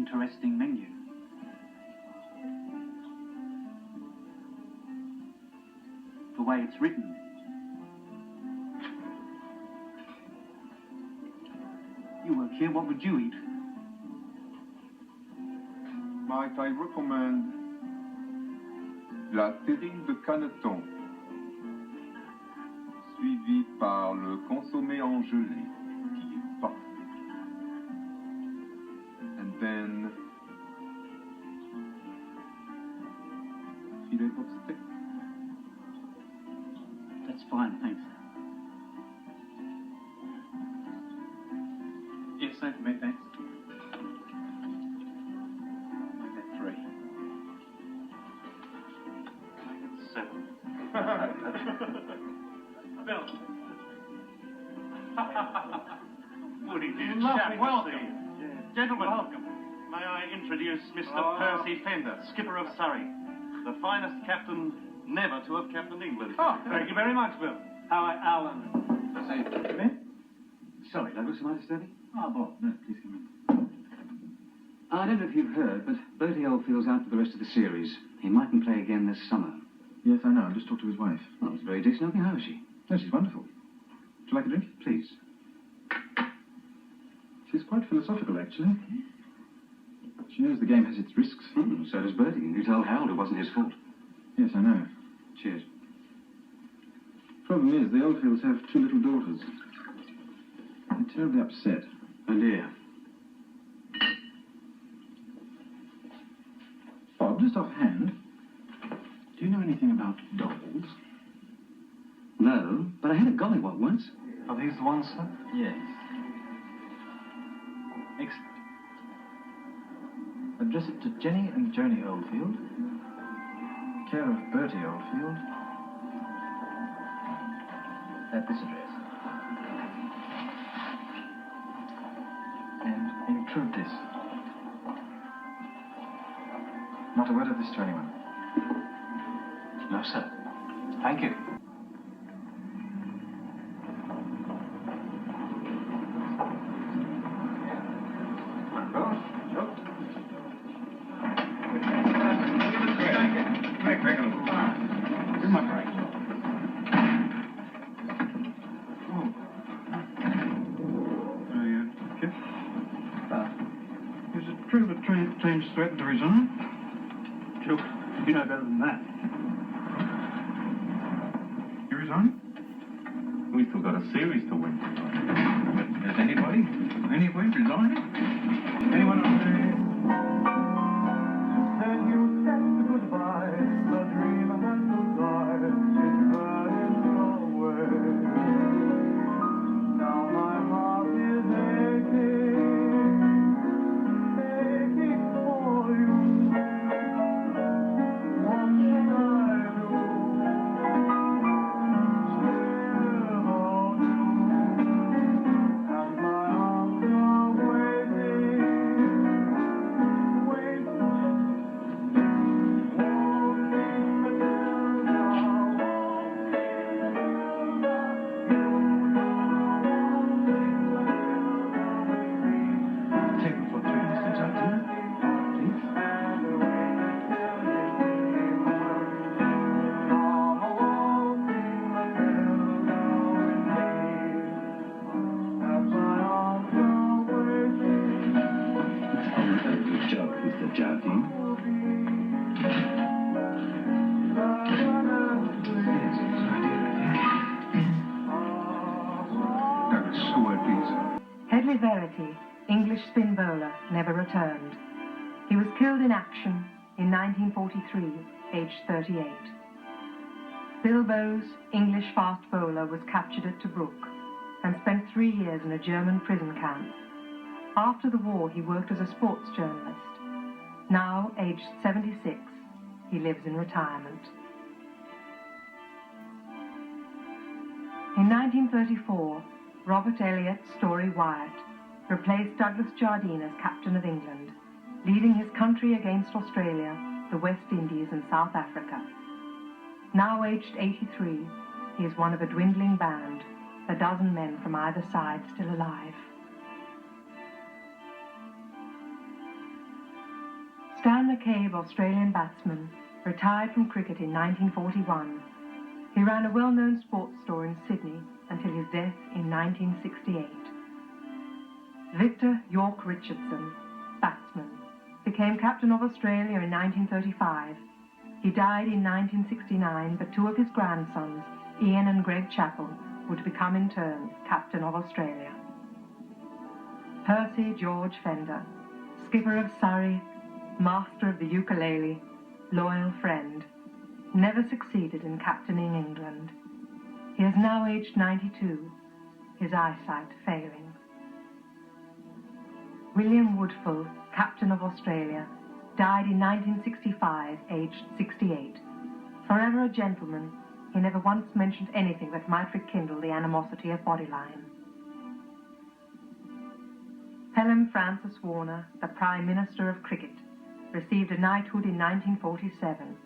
interesting menu. The way it's written. You work here, what would you eat? Might I recommend la terrine de caneton, suivi par le consommé en gelée, qui est parfait. And then filet of steak. That's fine, thanks. Yes, same for me, thanks. Make that 3. Make it 7. Bill. Woody, dear chap, welcome. Gentlemen, welcome. May I introduce Mr. Percy Fender, skipper of Surrey, the finest captain never to have captained England. Oh, thank you very much, Bill. How are Alan? Come in. Sorry, Douglas, am I disturbing? Oh, Bob, no, please come in. I don't know if you've heard, but Bertie Oldfield's out for the rest of the series. He mightn't play again this summer. Yes, I know. I just talked to his wife. Well, it's very decent of you. How is she? No, she's wonderful. Would you like a drink? Please. She's quite philosophical, actually. She knows the game has its risks. So does Bertie. You told Harold it wasn't his fault. Yes, I know. Cheers. Problem is, the Oldfields have 2 little daughters. They're terribly upset. Oh, dear. Bob, just offhand, do you know anything about dolls? No, but I had a gollywog once. Are these the ones, sir? Yes. Excellent. Address it to Jenny and Joni Oldfield. Care of Bertie Oldfield. At this address. And include this. Not a word of this to anyone. No, sir. Thank you. James threatened to resign. Chook, you know better than that. You resign? We still got a series to win. Has anybody? Anybody resigning? Anyone on the... Then you said goodbye, the dream has to die, it burns away. Now my heart is aching for you. What should I do? Still hold you, and my arms are waiting. Good job, Mr. Jardine. Headley Verity, English spin bowler, never returned. He was killed in action in 1943, aged 38. Bill Bowes, English fast bowler, was captured at Tobruk and spent 3 years in a German prison camp. After the war, he worked as a sports journalist. Now, aged 76, he lives in retirement. In 1934, Robert Elliott's Story Wyatt replaced Douglas Jardine as captain of England, leading his country against Australia, the West Indies and South Africa. Now aged 83, he is one of a dwindling band, a dozen men from either side still alive. McCabe, Australian batsman, retired from cricket in 1941. He ran a well-known sports store in Sydney until his death in 1968. Victor York Richardson, batsman, became captain of Australia in 1935. He died in 1969, but two of his grandsons, Ian and Greg Chappell, would become in turn captain of Australia. Percy George Fender, skipper of Surrey, master of the ukulele, loyal friend, never succeeded in captaining England. He is now aged 92, his eyesight failing. William Woodfull, captain of Australia, died in 1965, aged 68. Forever a gentleman, he never once mentioned anything that might rekindle the animosity of Bodyline. Helen Frances Warner, the Prime Minister of Cricket, received a knighthood in 1947.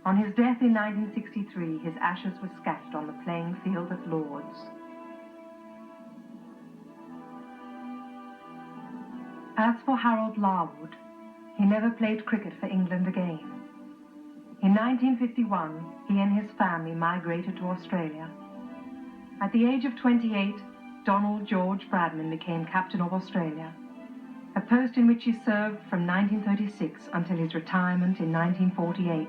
On his death in 1963, his ashes were scattered on the playing field at Lord's. As for Harold Larwood, he never played cricket for England again. In 1951, he and his family migrated to Australia. At the age of 28, Donald George Bradman became captain of Australia, a post in which he served from 1936 until his retirement in 1948.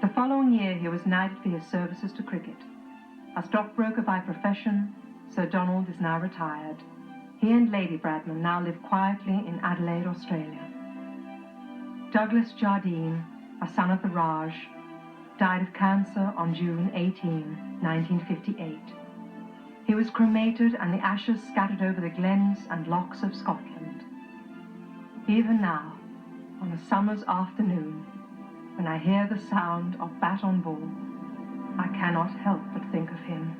The following year, he was knighted for his services to cricket. A stockbroker by profession, Sir Donald is now retired. He and Lady Bradman now live quietly in Adelaide, Australia. Douglas Jardine, a son of the Raj, died of cancer on June 18, 1958. He was cremated and the ashes scattered over the glens and lochs of Scotland. Even now, on a summer's afternoon, when I hear the sound of bat on ball, I cannot help but think of him.